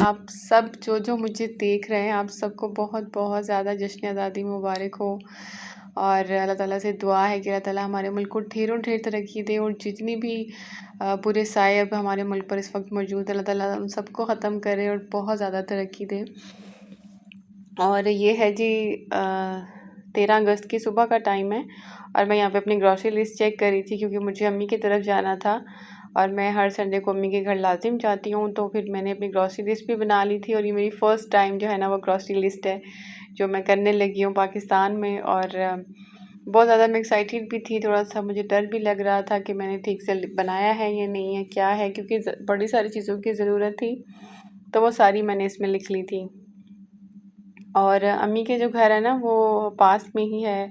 आप सब जो मुझे देख रहे हैं, आप सबको बहुत बहुत ज़्यादा जश्न आज़ादी मुबारक हो। और अल्लाह ताला से दुआ है कि अल्लाह ताला हमारे मुल्क को ढेरों ढेर तरक्की दे, और जितनी भी बुरे साए अब हमारे मुल्क पर इस वक्त मौजूद है, अल्लाह ताला उन सबको ख़त्म करे और बहुत ज़्यादा तरक्की दे। और ये है जी 13 अगस्त की सुबह का टाइम है, और मैं यहाँ पे अपनी ग्रॉसरी लिस्ट चेक कर रही थी क्योंकि मुझे अम्मी की तरफ जाना था, और मैं हर संडे को अम्मी के घर लाजिम जाती हूँ। तो फिर मैंने अपनी ग्रॉसरी लिस्ट भी बना ली थी, और ये मेरी फ़र्स्ट टाइम जो है ना वो ग्रॉसरी लिस्ट है जो मैं करने लगी हूँ पाकिस्तान में। और बहुत ज़्यादा मैं एक्साइटेड भी थी, थोड़ा सा मुझे डर भी लग रहा था कि मैंने ठीक से बनाया है या नहीं है, क्या है, क्योंकि बड़ी सारी चीज़ों की ज़रूरत थी, तो वो सारी मैंने इसमें लिख ली थी। और अम्मी के जो घर है ना वो पास में ही है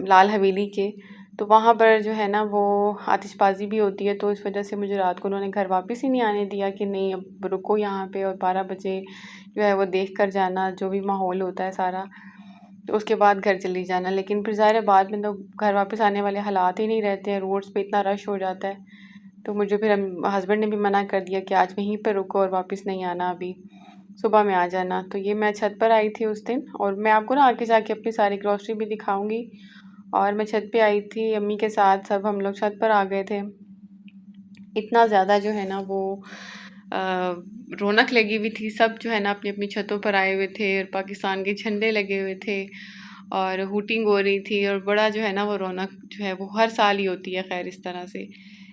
लाल हवेली के, तो वहाँ पर जो है ना वो आतिशबाज़ी भी होती है, तो इस वजह से मुझे रात को उन्होंने घर वापस ही नहीं आने दिया कि नहीं अब रुको यहाँ पे, और 12 बजे जो है वो देख कर जाना जो भी माहौल होता है सारा, तो उसके बाद घर चली जाना। लेकिन फिर ज़ाहिर है बाद में तो घर वापस आने वाले हालात ही नहीं रहते हैं, रोड्स पे इतना रश हो जाता है। तो मुझे फिर हस्बैंड ने भी मना कर दिया कि आज वहीं पर रुको और वापस नहीं आना, अभी सुबह में आ जाना। तो ये मैं छत पर आई थी उस दिन, और मैं आपको ना आगे जाके अपनी सारी ग्रॉसरी भी दिखाऊंगी। और मैं छत पे आई थी अम्मी के साथ, सब हम लोग छत पर आ गए थे। इतना ज़्यादा जो है ना वो रौनक लगी हुई थी, सब जो है ना अपनी अपनी छतों पर आए हुए थे, और पाकिस्तान के झंडे लगे हुए थे, और हूटिंग हो रही थी, और बड़ा जो है ना वो रौनक जो है वो हर साल ही होती है खैर इस तरह से।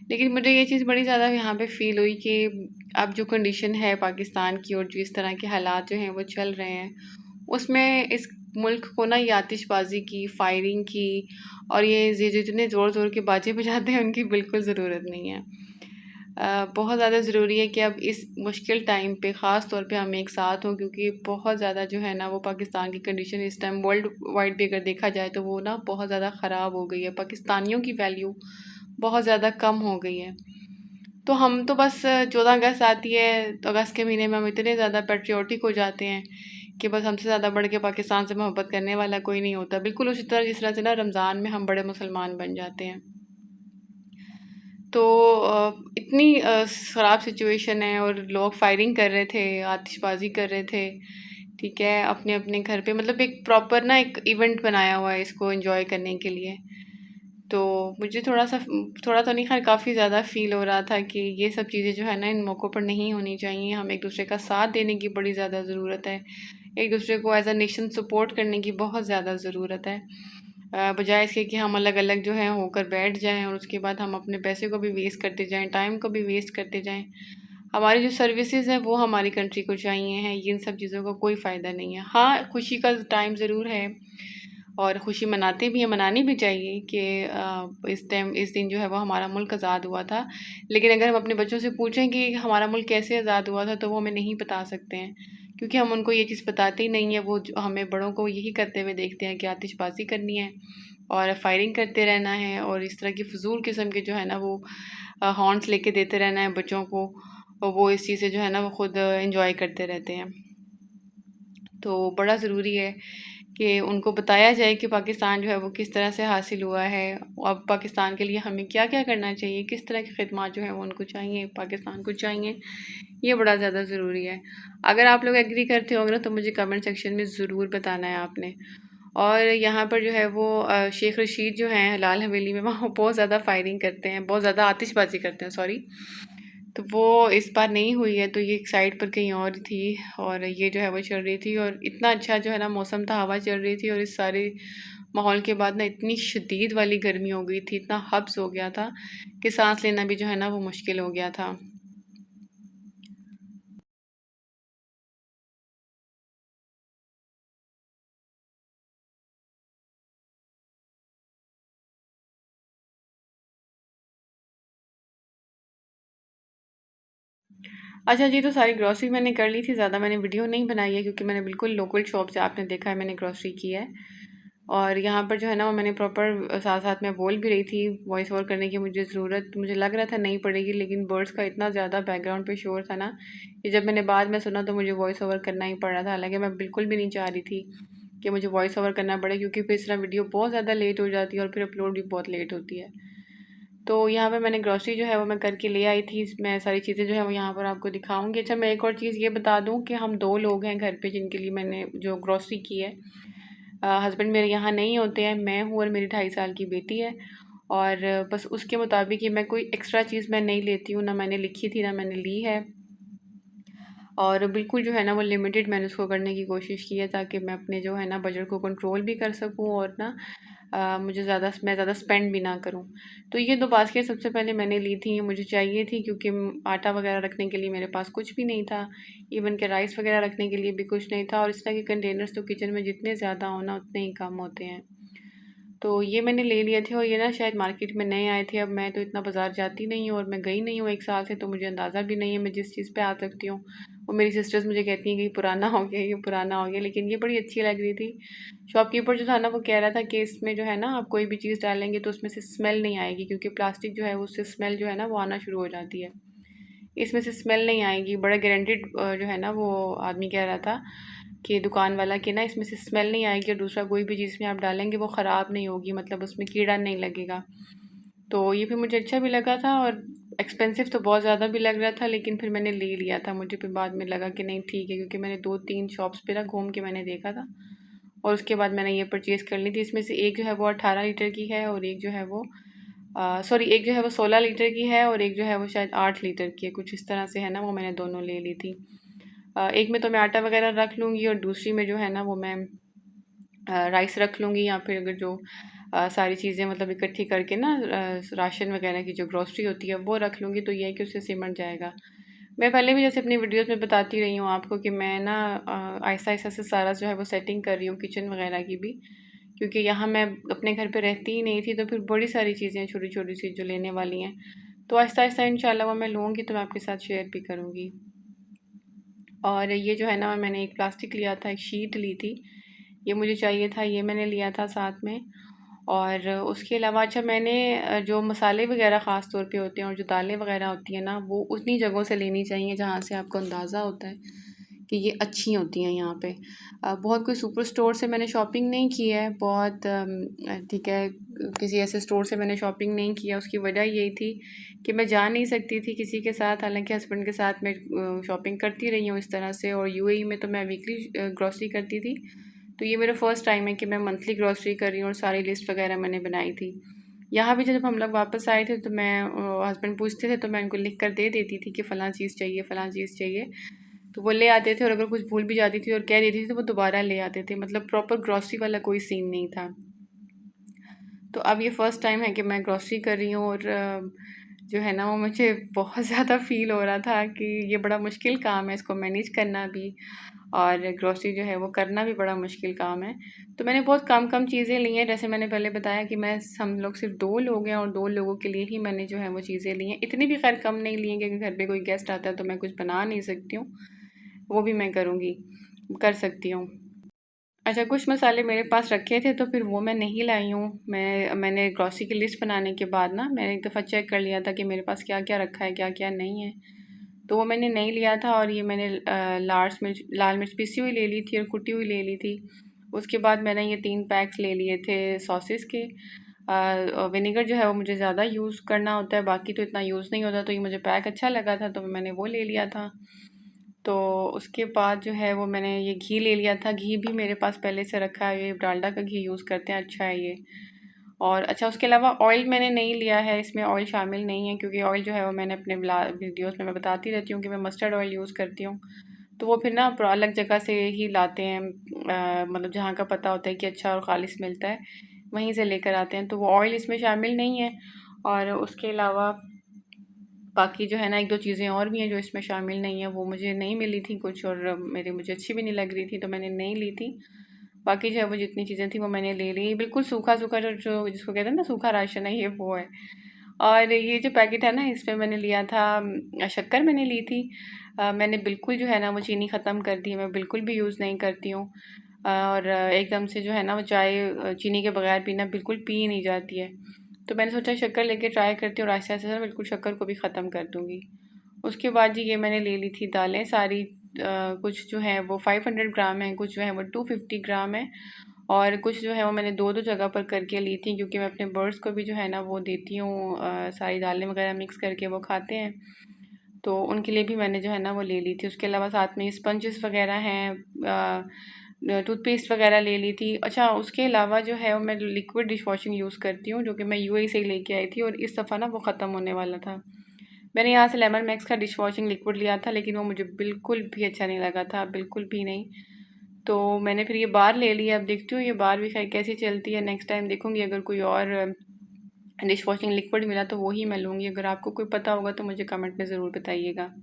लेकिन मुझे ये चीज़ बड़ी ज़्यादा यहाँ पे फ़ील हुई कि अब जो कंडीशन है पाकिस्तान की, और जो इस तरह के हालात जो हैं वो चल रहे हैं, उसमें इस मुल्क को ना ये आतिशबाज़ी की, फायरिंग की, और ये जितने ज़ोर ज़ोर के बाजे बजाते हैं उनकी बिल्कुल ज़रूरत नहीं है। बहुत ज़्यादा ज़रूरी है कि अब इस मुश्किल टाइम पे ख़ास तौर पे हम एक साथ हों, क्योंकि बहुत ज़्यादा जो है ना वो पाकिस्तान की कंडीशन इस टाइम वर्ल्ड वाइड भी अगर देखा जाए तो वो ना बहुत ज़्यादा ख़राब हो गई है, पाकिस्तानियों की वैल्यू बहुत ज़्यादा कम हो गई है। तो हम तो बस 14 अगस्त आती है तो अगस्त के महीने में हम इतने ज़्यादा पेट्रियाटिक हो जाते हैं कि बस हमसे ज़्यादा बढ़ के पाकिस्तान से मोहब्बत करने वाला कोई नहीं होता, बिल्कुल उसी तरह जिस तरह से ना रमज़ान में हम बड़े मुसलमान बन जाते हैं। तो इतनी ख़राब सिचुएशन है, और लोग फायरिंग कर रहे थे, आतिशबाज़ी कर रहे थे, ठीक है, अपने अपने घर पे, मतलब एक प्रॉपर ना एक इवेंट बनाया हुआ है इसको एंजॉय करने के लिए। तो मुझे थोड़ा तो नहीं, खैर काफ़ी ज़्यादा फ़ील हो रहा था कि ये सब चीज़ें जो है ना इन मौक़ों पर नहीं होनी चाहिए। हम एक दूसरे का साथ देने की बड़ी ज़्यादा ज़रूरत है, एक दूसरे को एज अ नेशन सपोर्ट करने की बहुत ज़्यादा ज़रूरत है, बजाय इसके कि हम अलग अलग जो है होकर बैठ जाएं, और उसके बाद हम अपने पैसे को भी वेस्ट करते जाएं, टाइम को भी वेस्ट करते जाएं। हमारी जो सर्विसेज हैं वो हमारी कंट्री को चाहिए हैं, इन सब चीज़ों का कोई फ़ायदा नहीं है। हाँ, खुशी का टाइम ज़रूर है, और खुशी मनाते भी हैं, मनानी भी चाहिए कि इस दिन जो है वो हमारा मुल्क आज़ाद हुआ था। लेकिन अगर हम अपने बच्चों से पूछें कि हमारा मुल्क कैसे आज़ाद हुआ था, तो वो हमें नहीं बता सकते हैं, क्योंकि हम उनको ये चीज़ बताते ही नहीं है। वो हमें बड़ों को यही करते हुए देखते हैं कि आतिशबाज़ी करनी है और फायरिंग करते रहना है, और इस तरह की फ़जूल किस्म के जो है ना वो हॉर्न्स लेके देते रहना है बच्चों को, और वो इस चीज़ से जो है ना वो ख़ुद इंजॉय करते रहते हैं। तो बड़ा ज़रूरी है कि उनको बताया जाए कि पाकिस्तान जो है वो किस तरह से हासिल हुआ है, अब पाकिस्तान के लिए हमें क्या क्या करना चाहिए, किस तरह की खिदमत जो है वो उनको चाहिए, पाकिस्तान को चाहिए, ये बड़ा ज़्यादा ज़रूरी है। अगर आप लोग एग्री करते होंगे ना तो मुझे कमेंट सेक्शन में ज़रूर बताना है आपने। और यहाँ पर जो है वो शेख रशीद जो हैं लाल हवेली में, वहाँ बहुत ज़्यादा फायरिंग करते हैं, बहुत ज़्यादा आतिशबाजी करते हैं, सॉरी। तो वो इस बार नहीं हुई है, तो ये एक साइड पर कहीं और थी, और ये जो है वो चल रही थी, और इतना अच्छा जो है ना मौसम था, हवा चल रही थी, और इस सारे माहौल के बाद ना इतनी शदीद वाली गर्मी हो गई थी, इतना हब्स हो गया था कि सांस लेना भी जो है ना वो मुश्किल हो गया था। अच्छा जी, तो सारी ग्रॉसरी मैंने कर ली थी, ज़्यादा मैंने वीडियो नहीं बनाई है क्योंकि मैंने बिल्कुल लोकल शॉप से, आपने देखा है, मैंने ग्रॉसरी की है। और यहाँ पर जो है ना वो मैंने प्रॉपर साथ साथ में बोल भी रही थी, वॉइस ओवर करने की मुझे लग रहा था नहीं पड़ेगी, लेकिन बर्ड्स का इतना ज़्यादा बैकग्राउंड पे शोर था ना कि जब मैंने बाद में सुना तो मुझे वॉइस ओवर करना ही पड़ रहा था। हालांकि मैं बिल्कुल भी नहीं चाह रही थी कि मुझे वॉइस ओवर करना पड़े, क्योंकि फिर इस तरह वीडियो बहुत ज़्यादा लेट हो जाती है और फिर अपलोड भी बहुत लेट होती है। तो यहाँ पे मैंने ग्रॉसरी जो है वो मैं करके ले आई थी। मैं सारी चीज़ें जो है वो यहाँ पर आपको दिखाऊंगी। अच्छा, मैं एक और चीज़ ये बता दूँ कि हम 2 लोग हैं घर पे जिनके लिए मैंने जो ग्रॉसरी की है। हस्बैंड मेरे यहाँ नहीं होते हैं, मैं हूँ और मेरी 2.5 साल की बेटी है। और बस उसके मुताबिक ही मैं कोई एक्स्ट्रा चीज़ मैं नहीं लेती हूँ, ना मैंने लिखी थी ना मैंने ली है। और बिल्कुल जो है ना वो लिमिटेड मैंने उसको करने की कोशिश की है, ताकि मैं अपने जो है ना बजट को कंट्रोल भी कर सकूं और ना मैं ज़्यादा स्पेंड भी ना करूं। तो ये 2 बास्केट सबसे पहले मैंने ली थी, ये मुझे चाहिए थी क्योंकि आटा वगैरह रखने के लिए मेरे पास कुछ भी नहीं था। इवन के राइस वगैरह रखने के लिए भी कुछ नहीं था, और इस तरह के कंटेनर्स तो किचन में जितने ज़्यादा हो ना उतने ही कम होते हैं। तो ये मैंने ले लिए थे, और ये ना शायद मार्केट में नए आए थे। अब मैं तो इतना बाज़ार जाती नहीं हूँ और मैं गई नहीं हूँ 1 साल से, तो मुझे अंदाज़ा भी नहीं है मैं जिस चीज़ पे आ सकती हूँ। वो मेरी सिस्टर्स मुझे कहती हैं कि ये पुराना हो गया, ये पुराना हो गया, लेकिन ये बड़ी अच्छी लग रही थी। शॉपकीपर जो था ना वो कह रहा था कि इसमें जो है ना आप कोई भी चीज़ डालेंगे तो उसमें से स्मेल नहीं आएगी, क्योंकि प्लास्टिक जो है उससे स्मेल जो है ना वो आना शुरू हो जाती है। इसमें से स्मेल नहीं आएगी, बड़ा गारंटेड जो है ना वो आदमी कह रहा था कि दुकान वाला, कि ना इसमें से स्मेल नहीं आएगी, और दूसरा कोई भी चीज़ में आप डालेंगे वो ख़राब नहीं होगी, मतलब उसमें कीड़ा नहीं लगेगा। तो ये फिर मुझे अच्छा भी लगा था, और एक्सपेंसिव तो बहुत ज़्यादा भी लग रहा था, लेकिन फिर मैंने ले लिया था। मुझे फिर बाद में लगा कि नहीं ठीक है, क्योंकि मैंने 2-3 शॉप्स पे ना घूम के मैंने देखा था, और उसके बाद मैंने ये परचेज़ कर ली थी। इसमें से एक जो है वो 18 लीटर की है, और एक जो है वो सॉरी, एक जो है वो 16 लीटर की है, और एक जो है वो शायद 8 लीटर की है, कुछ इस तरह से है ना। वो मैंने दोनों ले ली थी। एक में तो मैं आटा वगैरह रख लूँगी, और दूसरी में जो है ना वो मैं राइस रख लूँगी, या फिर अगर जो सारी चीज़ें मतलब इकट्ठी करके ना राशन वगैरह की जो ग्रॉसरी होती है वो रख लूँगी, तो ये है कि उससे सिमट जाएगा। मैं पहले भी जैसे अपनी वीडियोस में बताती रही हूँ आपको कि मैं ना आहिस्ता आहिस्ता से सारा जो है वो सेटिंग कर रही हूँ किचन वगैरह की भी, क्योंकि यहाँ मैं अपने घर पे रहती ही नहीं थी, तो फिर बड़ी सारी चीज़ें छोटी छोटी सी जो लेने वाली हैं, तो आहिस्ता आहिस्ता इंशाल्लाह वो मैं लूँगी, तो मैं आपके साथ शेयर भी करूँगी। और ये जो है ना मैंने एक प्लास्टिक लिया था, एक शीट ली थी, ये मुझे चाहिए था, ये मैंने लिया था साथ में। और उसके अलावा अच्छा, मैंने जो मसाले वगैरह ख़ास तौर पे होते हैं और जो दालें वगैरह होती हैं ना, वो उन्हीं जगहों से लेनी चाहिए जहाँ से आपको अंदाज़ा होता है कि ये अच्छी होती हैं यहाँ पे। बहुत कोई सुपर स्टोर से मैंने शॉपिंग नहीं की है, बहुत ठीक है, किसी ऐसे स्टोर से मैंने शॉपिंग नहीं किया। उसकी वजह यही थी कि मैं जा नहीं सकती थी किसी के साथ, हालांकि हस्बैंड के साथ मैं शॉपिंग करती रही हूँ इस तरह से, और यूएई में तो मैं वीकली ग्रॉसरी करती थी। तो ये मेरा फ़र्स्ट टाइम है कि मैं मंथली ग्रॉसरी कर रही हूँ, और सारी लिस्ट वगैरह मैंने बनाई थी। यहाँ भी जब हम लोग वापस आए थे तो मैं हस्बैंड पूछते थे तो मैं उनको लिख कर दे देती थी कि फ़लाँ चीज़ चाहिए, फ़लाँ चीज़ चाहिए, तो वो ले आते थे। और अगर कुछ भूल भी जाती थी और कह देती थी तो वो दोबारा ले आते थे, मतलब प्रॉपर ग्रॉसरी वाला कोई सीन नहीं था। तो अब ये फ़र्स्ट टाइम है कि मैं ग्रॉसरी कर रही हूँ, और जो है ना वो मुझे बहुत ज़्यादा फ़ील हो रहा था कि ये बड़ा मुश्किल काम है, इसको मैनेज करना भी और ग्रॉसरी जो है वो करना भी बड़ा मुश्किल काम है। तो मैंने बहुत कम कम चीज़ें ली हैं, जैसे मैंने पहले बताया कि हम लोग सिर्फ 2 लोग हैं, और 2 लोगों के लिए ही मैंने जो है वो चीज़ें ली हैं। इतनी भी खैर कम नहीं ली हैं, क्योंकि घर पे कोई गेस्ट आता है तो मैं कुछ बना नहीं सकती हूँ, वो भी मैं करूँगी, कर सकती हूँ। अच्छा, कुछ मसाले मेरे पास रखे थे तो फिर वो मैं नहीं लाई हूँ। मैंने ग्रॉसरी की लिस्ट बनाने के बाद ना मैंने एक दफ़ा चेक कर लिया था कि मेरे पास क्या-क्या रखा है, क्या-क्या नहीं है। तो वो मैंने नहीं लिया था, और ये मैंने लाल मिर्च पिसी हुई ले ली थी और कुटी हुई ले ली थी। उसके बाद मैंने ये 3 पैक्स ले लिए थे सॉसेस के। विनेगर जो है वो मुझे ज़्यादा यूज़ करना होता है, बाकी तो इतना यूज़ नहीं होता, तो ये मुझे पैक अच्छा लगा था तो मैंने वो ले लिया था। तो उसके बाद जो है वो मैंने ये घी ले लिया था। घी भी मेरे पास पहले से रखा है, ये डालडा का घी यूज़ करते हैं, अच्छा है ये। और अच्छा, उसके अलावा ऑयल मैंने नहीं लिया है, इसमें ऑयल शामिल नहीं है, क्योंकि ऑयल जो है वो मैंने अपने वीडियोस में मैं बताती रहती हूँ कि मैं मस्टर्ड ऑयल यूज़ करती हूँ। तो वो फिर ना अलग जगह से ही लाते हैं, मतलब जहाँ का पता होता है कि अच्छा और ख़ालिस मिलता है, वहीं से लेकर आते हैं, तो वो ऑयल इसमें शामिल नहीं है। और उसके अलावा बाकी जो है ना 1-2 चीज़ें और भी हैं जो इसमें शामिल नहीं है, वो मुझे नहीं मिली थी कुछ, और मुझे अच्छी भी नहीं लग रही थी, तो मैंने नहीं ली थी। बाकी जो है वो जितनी चीज़ें थी वो मैंने ले ली। बिल्कुल सूखा-सूखा जो जो जिसको कहते हैं ना सूखा राशन है, ये वो है। और ये जो पैकेट है ना, इसमें मैंने लिया था शक्कर मैंने ली थी। मैंने बिल्कुल जो है ना वो चीनी ख़त्म कर दी है, मैं बिल्कुल भी यूज़ नहीं करती हूँ। और एकदम से जो है ना वो चाय चीनी के बगैर पीना बिल्कुल पी नहीं जाती है। तो मैंने सोचा शक्कर लेके ट्राई करती हूँ, और आहिस्ता-आहिस्ता से बिल्कुल शक्कर को भी ख़त्म कर दूँगी। उसके बाद जी ये मैंने ले ली थी दालें सारी, कुछ जो हैं वो 500 ग्राम हैं, कुछ जो है वो 250 ग्राम है, और कुछ जो है वो मैंने 2-2 जगह पर करके ली थी, क्योंकि मैं अपने बर्ड्स को भी जो है ना वो देती हूँ, सारी दालें वगैरह मिक्स करके वो खाते हैं, तो उनके लिए भी मैंने जो है ना वो ले ली थी। उसके अलावा साथ में स्पंजेस वगैरह हैं, टूथपेस्ट वगैरह ले ली थी। अच्छा, उसके अलावा जो है वो मैं लिक्विड डिश वॉशिंग यूज़ करती हूँ, जो कि मैं यूएई से ही लेके आई थी और इस दफ़ा ना वो ख़त्म होने वाला था। मैंने यहाँ से लेमन मैक्स का डिश वॉशिंग लिक्विड लिया था, लेकिन वो मुझे बिल्कुल भी अच्छा नहीं लगा था, बिल्कुल भी नहीं। तो मैंने फिर ये बार ले लिया। अब देखती हूँ ये बार भी खैर कैसी चलती है। नेक्स्ट टाइम देखूँगी, अगर कोई और डिश वॉशिंग लिक्विड मिला तो वही मैं लूँगी। अगर आपको कोई पता होगा तो मुझे कमेंट में ज़रूर बताइएगा।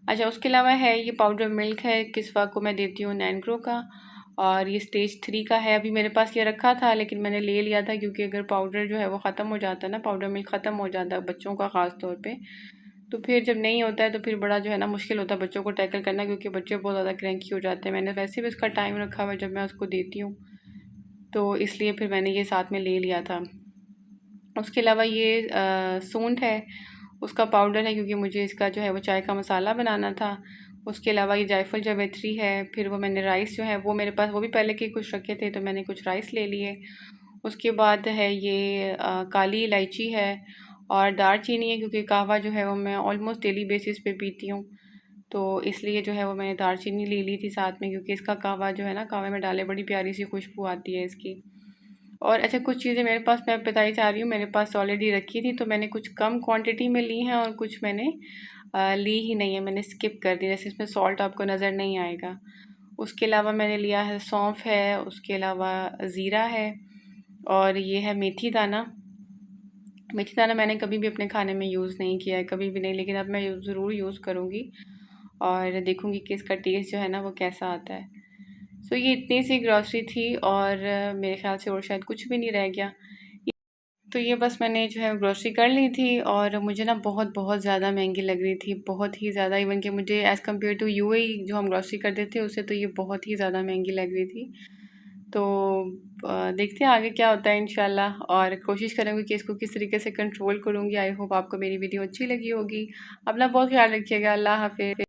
अच्छा, उसके अलावा है ये पाउडर मिल्क है, किस्वा को मैं देती हूँ नैनग्रो का, और ये स्टेज 3 का है। अभी मेरे पास ये रखा था लेकिन मैंने ले लिया था, क्योंकि अगर पाउडर जो है वो ख़त्म हो जाता है ना, पाउडर मिल्क ख़त्म हो जाता है बच्चों का ख़ास तौर पे, तो फिर जब नहीं होता है तो फिर बड़ा जो है ना मुश्किल होता है बच्चों को टैकल करना, क्योंकि बच्चे बहुत ज़्यादा क्रैंकी हो जाते हैं। मैंने वैसे भी उसका टाइम रखा हुआ है जब मैं उसको देती हूँ, तो इसलिए फिर मैंने ये साथ में ले लिया था। उसके अलावा ये सूंठ है, उसका पाउडर है, क्योंकि मुझे इसका जो है वो चाय का मसाला बनाना था। उसके अलावा ये जायफल जावित्री है। फिर वो मैंने राइस जो है वो मेरे पास वो भी पहले के कुछ रखे थे, तो मैंने कुछ राइस ले लिए। उसके बाद है ये काली इलायची है और दालचीनी है, क्योंकि कहवा जो है वो मैं ऑलमोस्ट डेली बेसिस पे पीती हूँ, तो इसलिए जो है वो मैंने दालचीनी ले ली थी साथ में, क्योंकि इसका कहवा जो है ना, कहवे में डाले बड़ी प्यारी सी खुशबू आती है इसकी। और अच्छा, कुछ चीज़ें मेरे पास मैं बताई जा रही हूँ, मेरे पास ऑलरेडी रखी थी, तो मैंने कुछ कम क्वांटिटी में ली हैं और कुछ मैंने ली ही नहीं है, मैंने स्किप कर दी, जैसे इसमें सॉल्ट आपको नज़र नहीं आएगा। उसके अलावा मैंने लिया है सौंफ है, उसके अलावा ज़ीरा है, और ये है मेथी दाना। मेथी दाना मैंने कभी भी अपने खाने में यूज़ नहीं किया है, कभी भी नहीं, लेकिन अब मैं ज़रूर यूज़ करूँगी और देखूँगी कि इसका टेस्ट जो है ना वो कैसा आता है। सो ये इतनी सी ग्रॉसरी थी, और मेरे ख़्याल से और शायद कुछ भी नहीं रह गया। तो ये बस मैंने जो है ग्रॉसरी कर ली थी, और मुझे ना बहुत बहुत ज़्यादा महंगी लग रही थी, बहुत ही ज़्यादा, इवन कि मुझे एज़ कम्पेयर टू यूएई जो हम ग्रॉसरी करते थे उससे तो ये बहुत ही ज़्यादा महंगी लग रही थी। तो देखते हैं आगे क्या होता है इंशाल्लाह, और कोशिश करूँगी कि इसको किस तरीके से कंट्रोल करूँगी। आई होप आपको मेरी वीडियो अच्छी लगी होगी। अपना बहुत ख्याल रखिएगा। अल्लाह हाफ़िज़।